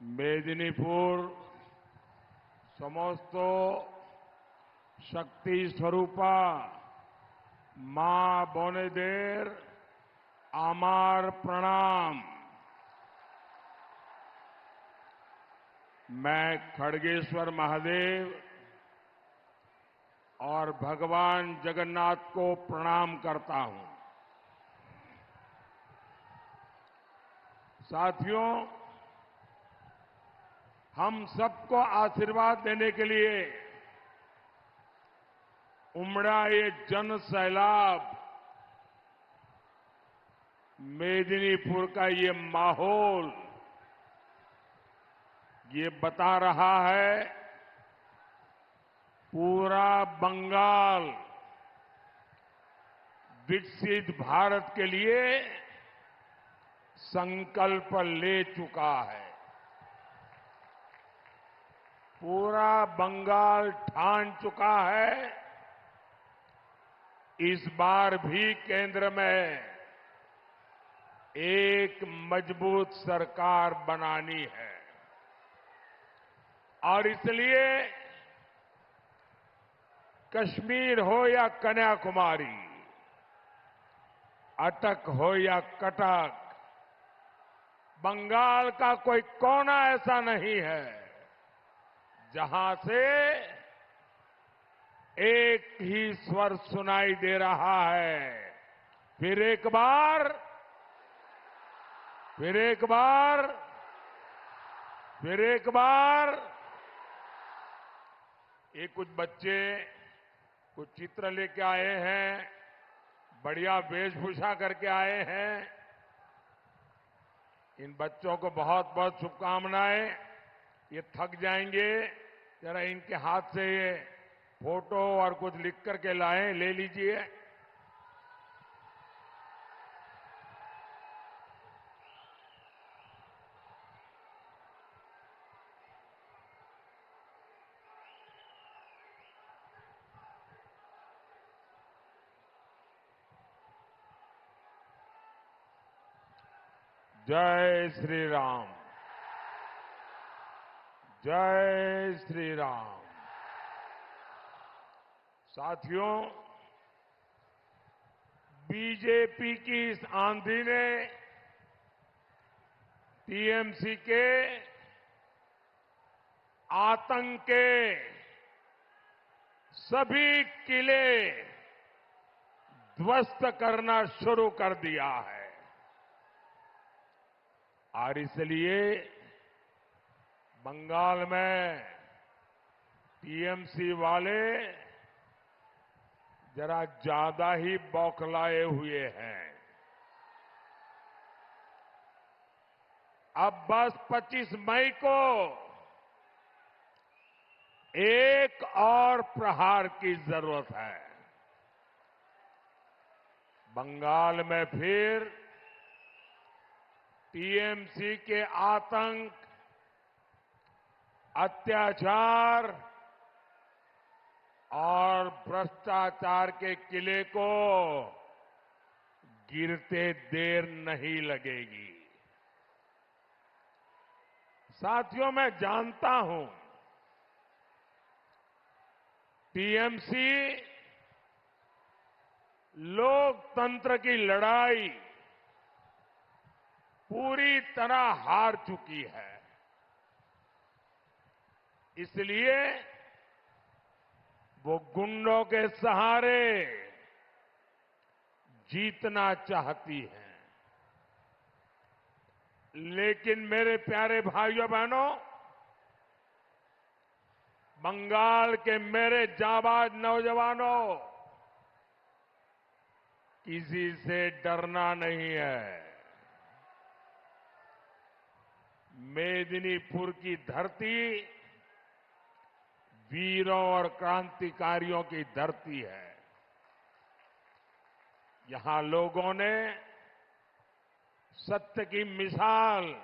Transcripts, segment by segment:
মেদিনীপুর সমস্ত শক্তি স্বরূপা মা বোনেদের আমার प्रणाम। मैं खड़गेश्वर महादेव और भगवान जगन्नाथ को प्रणाम करता हूं। साथियों, हम सबको आशीर्वाद देने के लिए उमड़ा ये जन सैलाब, मेदिनीपुर का ये माहौल ये बता रहा है पूरा बंगाल विकसित भारत के लिए संकल्प ले चुका है। पूरा बंगाल ठान चुका है इस बार भी केंद्र में एक मजबूत सरकार बनानी है। और इसलिए कश्मीर हो या कन्याकुमारी, अटक हो या कटक, बंगाल का कोई कोना ऐसा नहीं है जहां से एक ही स्वर सुनाई दे रहा है। फिर एक बार, फिर एक बार, फिर एक बार। ये कुछ बच्चे कुछ चित्र लेके आए हैं, बढ़िया वेशभूषा करके आए हैं। इन बच्चों को बहुत बहुत शुभकामनाएं। ये थक जाएंगे, जरा इनके हाथ से ये फोटो और कुछ लिख करके लाएं, ले लीजिए। जय श्री राम, जय श्री राम। साथियों, बीजेपी की इस आंधी ने टीएमसी के आतंक के सभी किले ध्वस्त करना शुरू कर दिया है। और इसलिए बंगाल में टीएमसी वाले जरा ज्यादा ही बौखलाए हुए हैं। अब बस 25 मई को एक और प्रहार की जरूरत है। बंगाल में फिर टीएमसी के आतंक, अत्याचार और भ्रष्टाचार के किले को गिरते देर नहीं लगेगी। साथियों, मैं जानता हूं टीएमसी लोकतंत्र की लड़ाई पूरी तरह हार चुकी है। इसलिए वो गुंडों के सहारे जीतना चाहती है। लेकिन मेरे प्यारे भाइयों बहनों, बंगाल के मेरे जाबाज नौजवानों, किसी से डरना नहीं है। मेदिनीपुर की धरती वीरों और क्रांतिकारियों की धरती है। यहां लोगों ने सत्य की मिसाल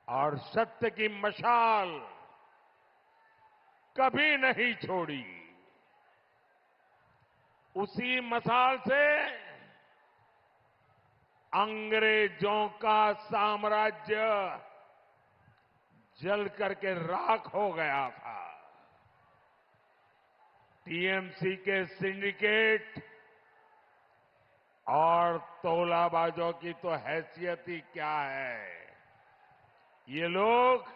और सत्य की मशाल कभी नहीं छोड़ी। उसी मशाल से अंग्रेजों का साम्राज्य जल करके राख हो गया था। टीएमसी के सिंडिकेट और तौलाबाजों की तो हैसियत ही क्या है। ये लोग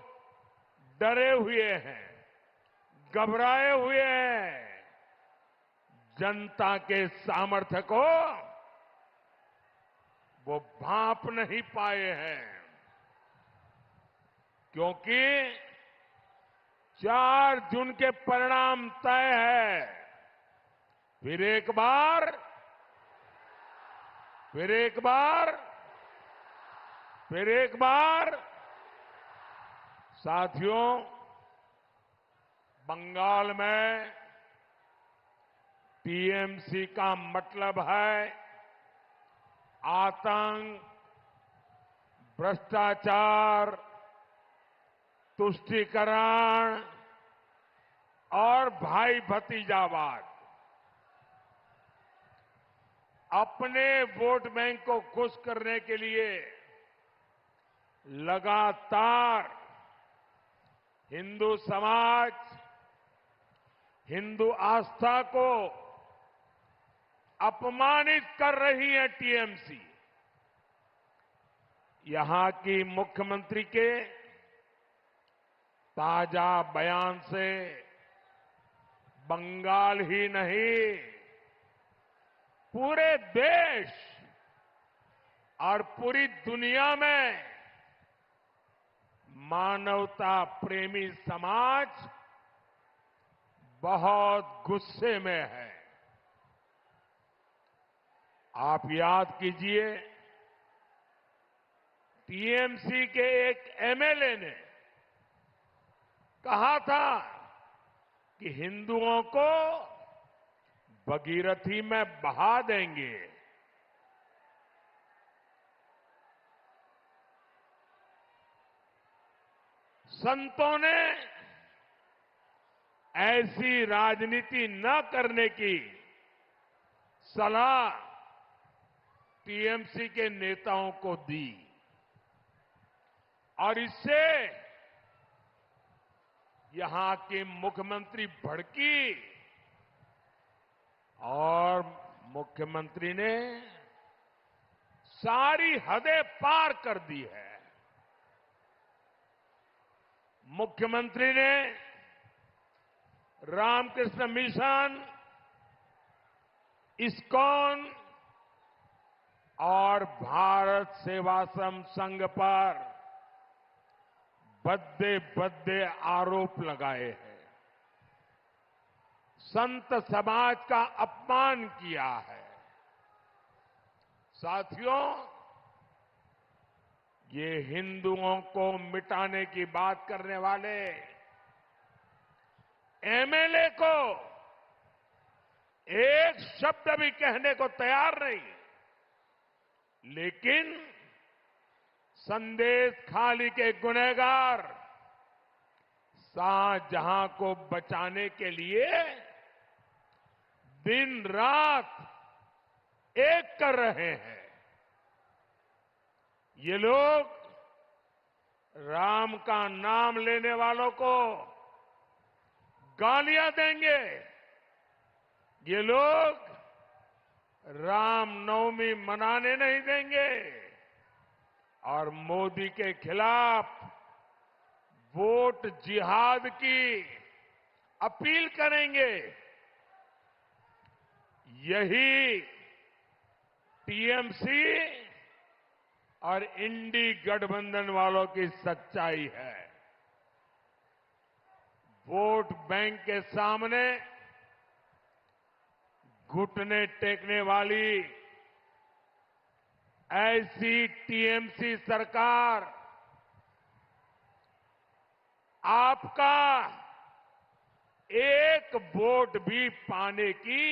डरे हुए हैं, घबराए हुए हैं। जनता के सामर्थ्य को वो भांप नहीं पाए हैं, क्योंकि 4 जून के परिणाम तय है। फिर एक बार फिर एक बार फिर एक बार साथियों, बंगाल में टीएमसी का मतलब है आतंक, भ्रष्टाचार, तुष्टीकरण और भाई भतीजावाद। अपने वोट बैंक को खुश करने के लिए लगातार हिंदू समाज, हिंदू आस्था को अपमानित कर रही है टीएमसी। यहां की मुख्यमंत्री के ताजा बयान से बंगाल ही नहीं, पूरे देश और पूरी दुनिया में मानवता प्रेमी समाज बहुत गुस्से में है। आप याद कीजिए, टीएमसी के एक एमएलए ने कहा था कि हिंदुओं को भगीरथी में बहा देंगे। संतों ने ऐसी राजनीति न करने की सलाह टीएमसी के नेताओं को दी और इससे यहां की मुख्यमंत्री भड़की और मुख्यमंत्री ने सारी हदें पार कर दी है। मुख्यमंत्री ने रामकृष्ण मिशन, इस्कॉन और भारत सेवाश्रम संघ पर भद्दे भद्दे आरोप लगाए हैं। संत समाज का अपमान किया है। साथियों, ये हिंदुओं को मिटाने की बात करने वाले एमएलए को एक शब्द भी कहने को तैयार नहीं, लेकिन संदेश खाली के गुनहगार शाहजहां को बचाने के लिए दिन रात एक कर रहे हैं। ये लोग राम का नाम लेने वालों को गालियां देंगे। ये लोग रामनवमी मनाने नहीं देंगे और मोदी के खिलाफ वोट जिहाद की अपील करेंगे। यही टीएमसी और इंडी गठबंधन वालों की सच्चाई है। वोट बैंक के सामने घुटने टेकने वाली ऐसी टीएमसी सरकार आपका एक वोट भी पाने की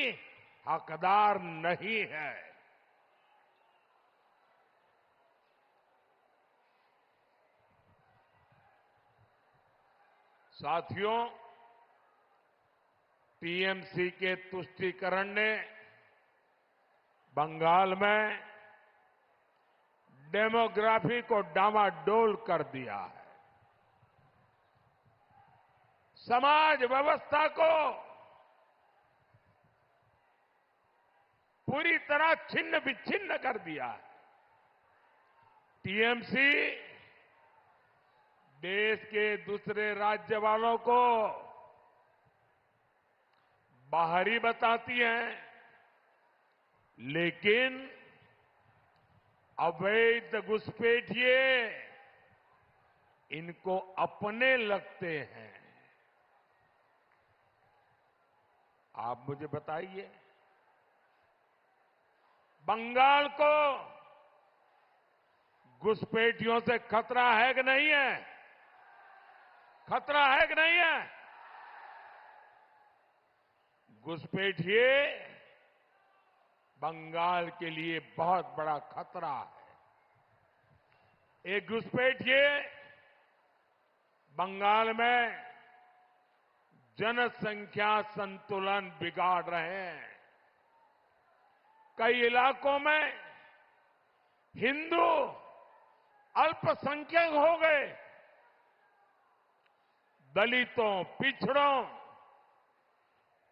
हकदार नहीं है। साथियों, टीएमसी के तुष्टीकरण ने बंगाल में डेमोग्राफी को डामाडोल कर दिया है। समाज व्यवस्था को पूरी तरह छिन्न विच्छिन्न कर दिया है। टीएमसी देश के दूसरे राज्य वालों को बाहरी बताती है, लेकिन अवैध घुसपैठिए इनको अपने लगते हैं। आप मुझे बताइए, बंगाल को घुसपैठियों से खतरा है कि नहीं है? खतरा है कि नहीं है? घुसपैठिए बंगाल के लिए बहुत बड़ा खतरा है। एक घुसपैठिए बंगाल में जनसंख्या संतुलन बिगाड़ रहे हैं। कई इलाकों में हिंदू अल्पसंख्यक हो गए। दलितों, पिछड़ों,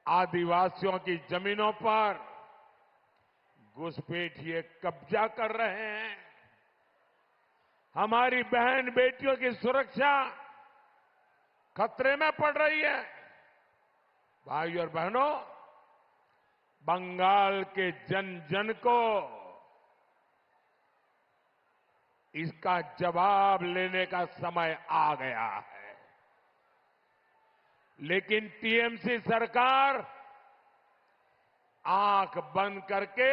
आदिवासियों की जमीनों पर घुसपैठिए कब्जा कर रहे हैं। हमारी बहन बेटियों की सुरक्षा खतरे में पड़ रही है। भाई और बहनों, बंगाल के जन जन को इसका जवाब लेने का समय आ गया है। लेकिन टीएमसी सरकार आंख बंद करके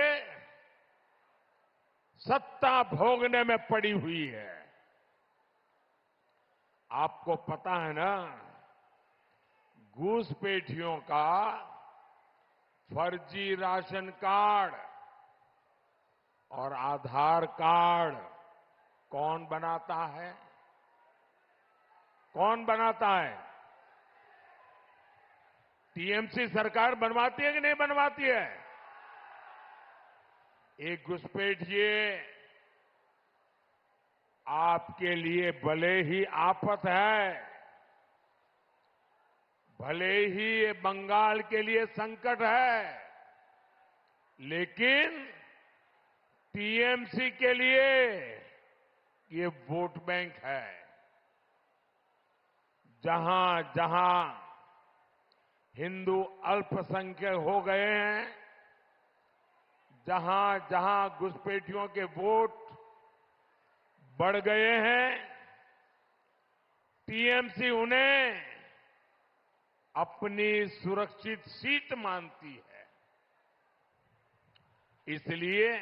सत्ता भोगने में पड़ी हुई है। आपको पता है ना, घुसपैठियों का फर्जी राशन कार्ड और आधार कार्ड कौन बनाता है? कौन बनाता है? टीएमसी सरकार बनवाती है कि नहीं बनवाती है? एक घुसपैठिए आपके लिए भले ही आफत है, भले ही ये बंगाल के लिए संकट है, लेकिन टीएमसी के लिए ये वोट बैंक है। जहां जहां हिंदू अल्पसंख्यक हो गए हैं, जहां जहां घुसपैठियों के वोट बढ़ गए हैं, टीएमसी उन्हें अपनी सुरक्षित सीट मानती है। इसलिए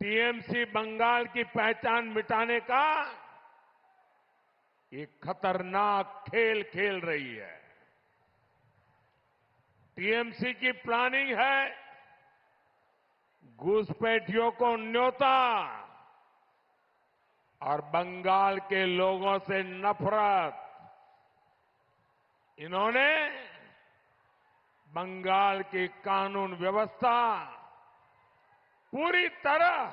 टीएमसी बंगाल की पहचान मिटाने का एक खतरनाक खेल खेल रही है। टीएमसी की प्लानिंग है घुसपैठियों को न्योता और बंगाल के लोगों से नफरत। इन्होंने बंगाल की कानून व्यवस्था पूरी तरह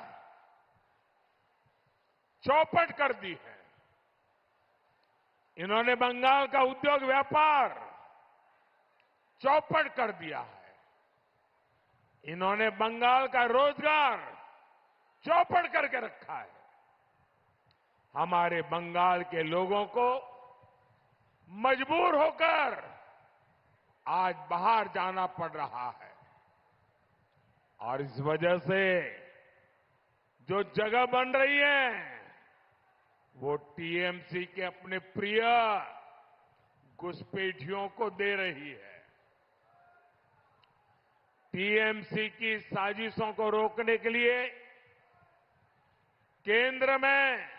चौपट कर दी है। इन्होंने बंगाल का उद्योग व्यापार चौपट कर दिया है। इन्होंने बंगाल का रोजगार चौपट करके रखा है। हमारे बंगाल के लोगों को मजबूर होकर आज बाहर जाना पड़ रहा है और इस वजह से जो जगह बन रही है वो टीएमसी के अपने प्रिय घुसपैठियों को दे रही है। टीएमसी की साजिशों को रोकने के लिए केंद्र में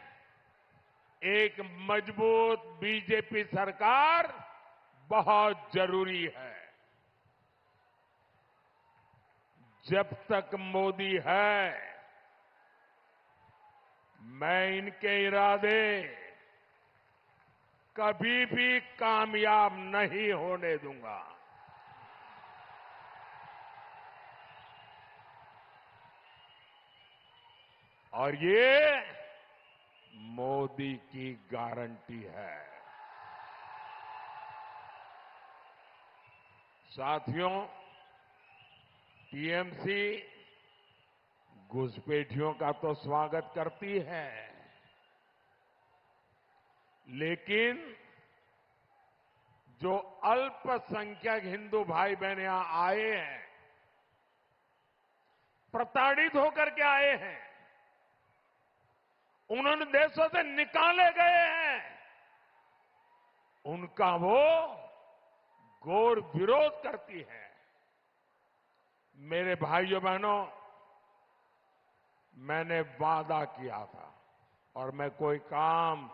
एक मजबूत बीजेपी सरकार बहुत जरूरी है। जब तक मोदी है, मैं इनके इरादे कभी भी कामयाब नहीं होने दूंगा। और ये मोदी की गारंटी है। साथियों, टीएमसी घुसपैठियों का तो स्वागत करती है, लेकिन जो अल्पसंख्यक हिंदू भाई बहन यहां आए हैं, प्रताड़ित होकर के आए हैं, उन्होंने देशों से निकाले गए हैं, उनका वो घोर विरोध करती है। मेरे भाइयों बहनों, मैंने वादा किया था और मैं कोई काम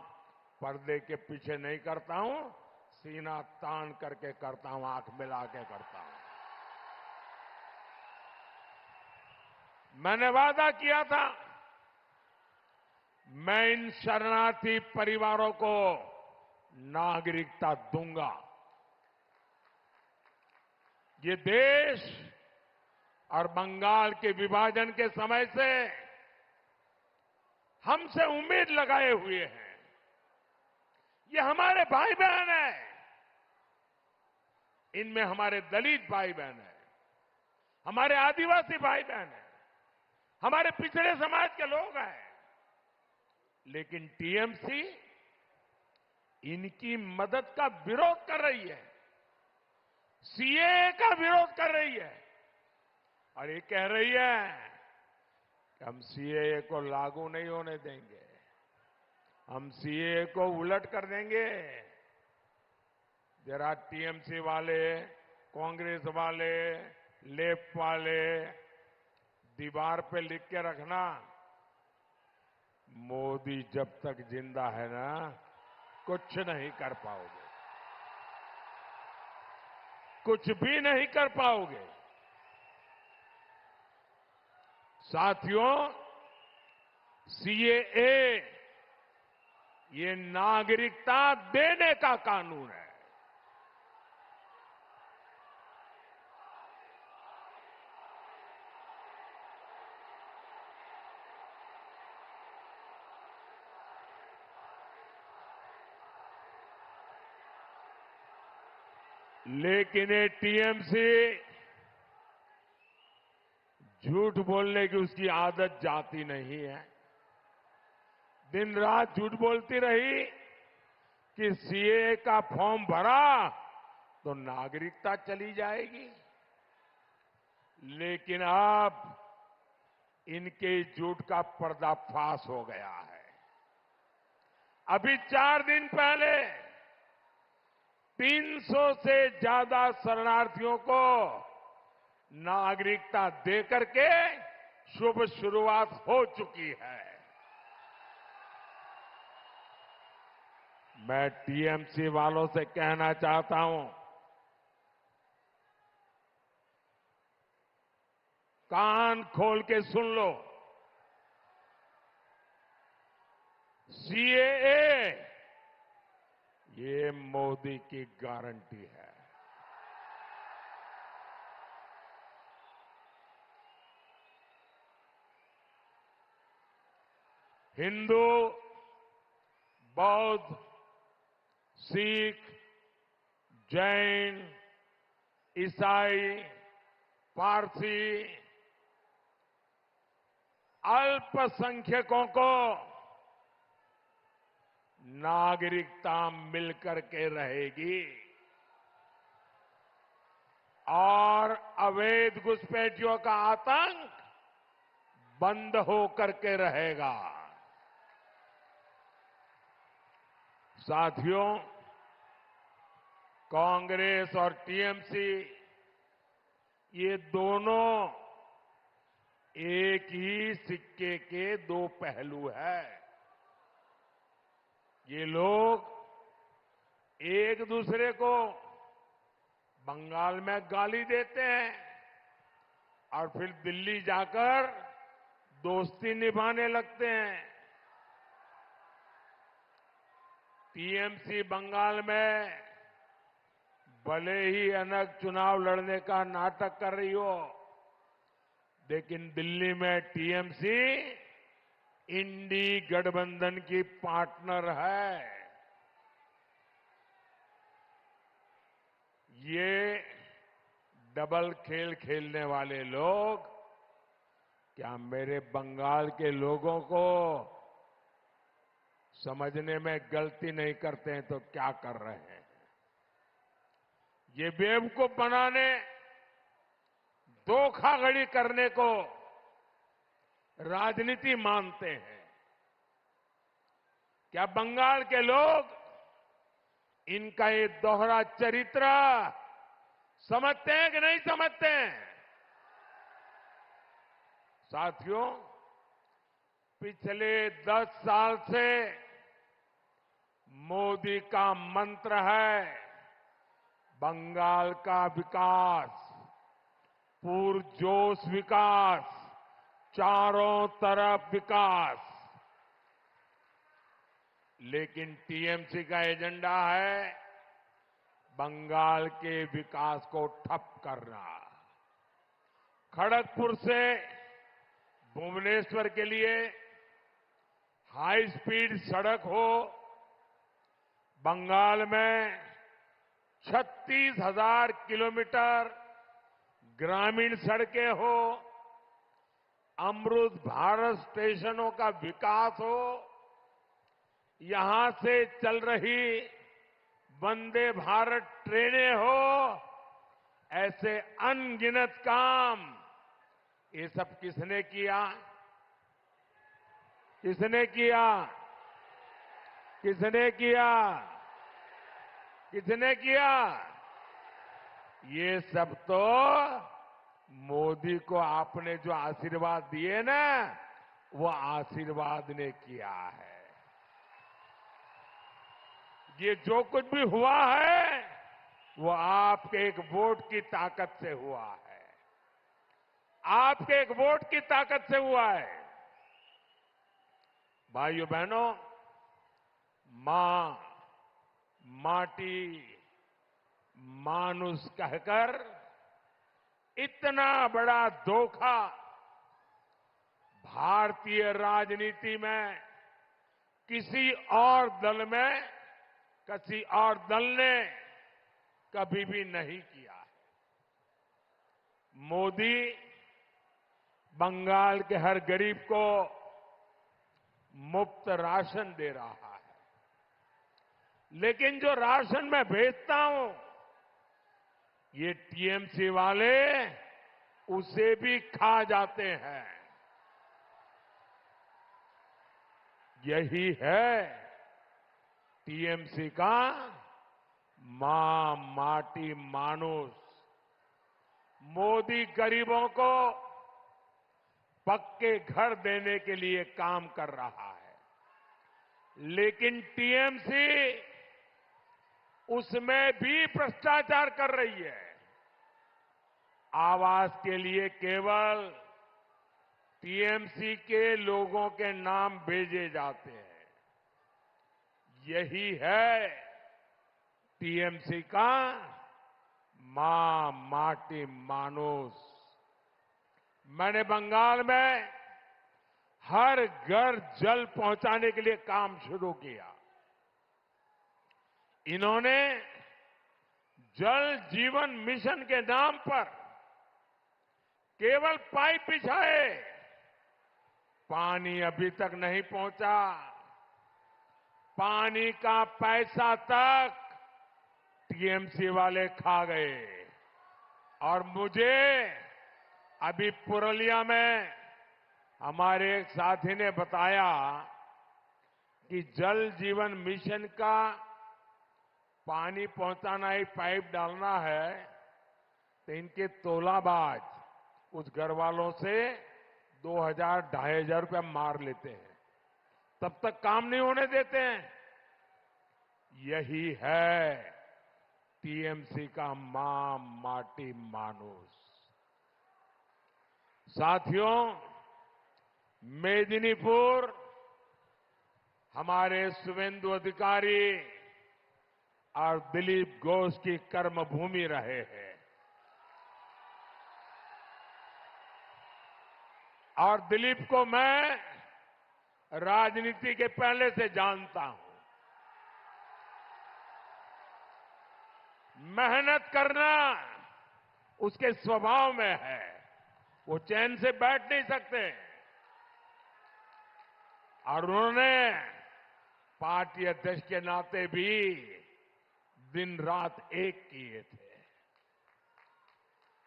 पर्दे के पीछे नहीं करता हूं, सीना तान करके करता हूं, आंख मिला के करता हूं। मैंने वादा किया था, मैं इन शरणार्थी परिवारों को नागरिकता दूंगा। ये देश और बंगाल के विभाजन के समय से हमसे उम्मीद लगाए हुए हैं। ये हमारे भाई बहन हैं, इनमें हमारे दलित भाई बहन हैं, हमारे आदिवासी भाई बहन हैं, हमारे पिछड़े समाज के लोग हैं, लेकिन टीएमसी इनकी मदद का विरोध कर रही है, सीएए का विरोध कर रही है और ये कह रही है कि हम सीएए को लागू नहीं होने देंगे, हम सीएए को उलट कर देंगे। जरा टीएमसी वाले, कांग्रेस वाले, लेफ्ट वाले दीवार पे लिख के रखना, मोदी जब तक जिंदा है ना, कुछ नहीं कर पाओगे, कुछ भी नहीं कर पाओगे। साथियों, सीएए ये नागरिकता देने का कानून है। लेकिन ये टीएमसी झूठ बोलने की उसकी आदत जाती नहीं है। दिन रात झूठ बोलती रही कि सीए का फॉर्म भरा तो नागरिकता चली जाएगी, लेकिन अब इनके झूठ का पर्दाफाश हो गया है। अभी 4 दिन पहले 300 से ज्यादा शरणार्थियों को नागरिकता देकर के शुभ शुरुआत हो चुकी है। मैं टीएमसी वालों से कहना चाहता हूं, कान खोल के सुन लो, सीएए ये मोदी की गारंटी है। हिंदू, बौद्ध, सिख, जैन, ईसाई, पारसी, अल्पसंख्यकों को नागरिकता मिलकर के रहेगी और अवैध घुसपैठियों का आतंक बंद होकर के रहेगा। साथियों, कांग्रेस और टीएमसी ये दोनों एक ही सिक्के के दो पहलू हैं। ये लोग एक दूसरे को बंगाल में गाली देते हैं और फिर दिल्ली जाकर दोस्ती निभाने लगते हैं। टीएमसी बंगाल में भले ही अनग चुनाव लड़ने का नाटक कर रही हो, लेकिन दिल्ली में टीएमसी इंडी गठबंधन की पार्टनर है। ये डबल खेल खेलने वाले लोग क्या मेरे बंगाल के लोगों को समझने में गलती नहीं करते हैं तो क्या कर रहे हैं? ये बेवकूफ बनाने, धोखाधड़ी करने को राजनीति मानते हैं। क्या बंगाल के लोग इनका ये दोहरा चरित्र समझते हैं कि नहीं समझते हैं? साथियों, पिछले 10 साल से मोदी का मंत्र है बंगाल का विकास, पुरजोश विकास, चारों तरफ विकास। लेकिन टीएमसी का एजेंडा है बंगाल के विकास को ठप करना। खड़गपुर से भुवनेश्वर के लिए हाई स्पीड सड़क हो, बंगाल में 36,000 किलोमीटर ग्रामीण सड़कें हो, अमृत भारत स्टेशनों का विकास हो, यहां से चल रही वंदे भारत ट्रेनें हो, ऐसे अनगिनत काम ये सब किसने किया? किसने किया? किसने किया? किसने किया? ये सब तो मोदी को आपने जो आशीर्वाद दिए ना, वो आशीर्वाद ने किया है। ये जो कुछ भी हुआ है वो आपके एक वोट की ताकत से हुआ है। आपके एक वोट की ताकत से हुआ है। भाइयों बहनों, मां, माटी, मानुष कहकर इतना बड़ा धोखा भारतीय राजनीति में किसी और दल ने कभी भी नहीं किया है। मोदी बंगाल के हर गरीब को मुफ्त राशन दे रहा है, लेकिन जो राशन मैं भेजता हूं ये टीएमसी वाले उसे भी खा जाते हैं। यही है टीएमसी का मां, माटी, मानुष। मोदी गरीबों को पक्के घर देने के लिए काम कर रहा है, लेकिन टीएमसी उसमें भी भ्रष्टाचार कर रही है। आवास के लिए केवल टीएमसी के लोगों के नाम भेजे जाते हैं। यही है टीएमसी का मां, माटी, मानुष। मैंने बंगाल में हर घर जल पहुंचाने के लिए काम शुरू किया। इन्होंने जल जीवन मिशन के नाम पर केवल पाइप बिछाए, पानी अभी तक नहीं पहुंचा। पानी का पैसा तक टीएमसी वाले खा गए। और मुझे अभी पुरुलिया में हमारे एक साथी ने बताया कि जल जीवन मिशन का पानी पहुंचाना ही, पाइप डालना है, तो इनके तोलाबाज उस घर वालों से 2,000-2,500 रुपया मार लेते हैं, तब तक काम नहीं होने देते हैं। यही है टीएमसी का मां, माटी, मानुष। साथियों, मेदिनीपुर हमारे शुभेंदु अधिकारी और दिलीप घोष की कर्मभूमि रहे हैं। और दिलीप को मैं राजनीति के पहले से जानता हूं। मेहनत करना, उसके स्वभाव में है। वो चैन से बैठ नहीं सकते। और उन्होंने पार्टी अध्यक्ष के नाते भी दिन रात एक किए थे।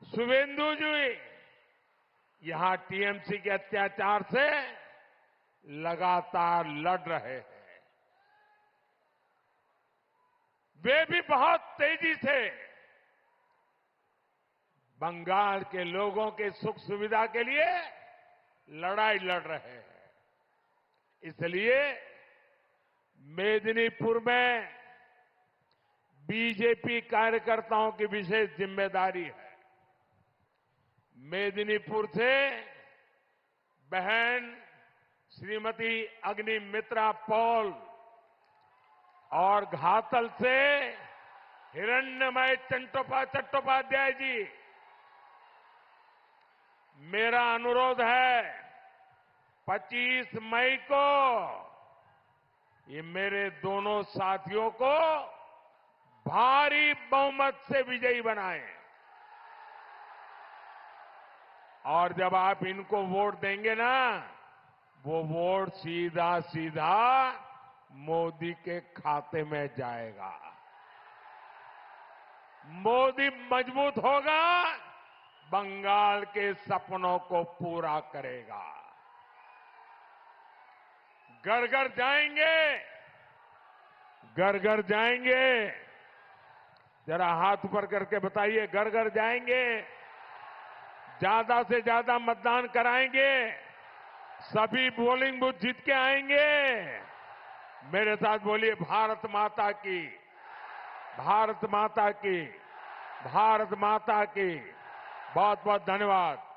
शुभेंदु जी यहां टीएमसी के अत्याचार से लगातार लड़ रहे हैं। वे भी बहुत तेजी से बंगाल के लोगों के सुख सुविधा के लिए लड़ाई लड़ रहे हैं। इसलिए मेदिनीपुर में बीजेपी कार्यकर्ताओं की विशेष जिम्मेदारी है। मेदिनीपुर से बहन श्रीमती अग्निमित्रा पॉल और घातल से हिरण्यमय चट्टोपाध्याय जी, मेरा अनुरोध है 25 मई को ये मेरे दोनों साथियों को भारी बहुमत से विजयी बनाएं। और जब आप इनको वोट देंगे ना, वो वोट सीधा सीधा मोदी के खाते में जाएगा। मोदी मजबूत होगा, बंगाल के सपनों को पूरा करेगा। घर घर जाएंगे, घर घर जाएंगे। जरा हाथ ऊपर करके बताइए, घर घर जाएंगे, ज्यादा से ज्यादा मतदान कराएंगे, सभी पोलिंग बूथ जीत के आएंगे। मेरे साथ बोलिए, भारत माता की, भारत माता की, भारत माता की। बहुत बहुत धन्यवाद।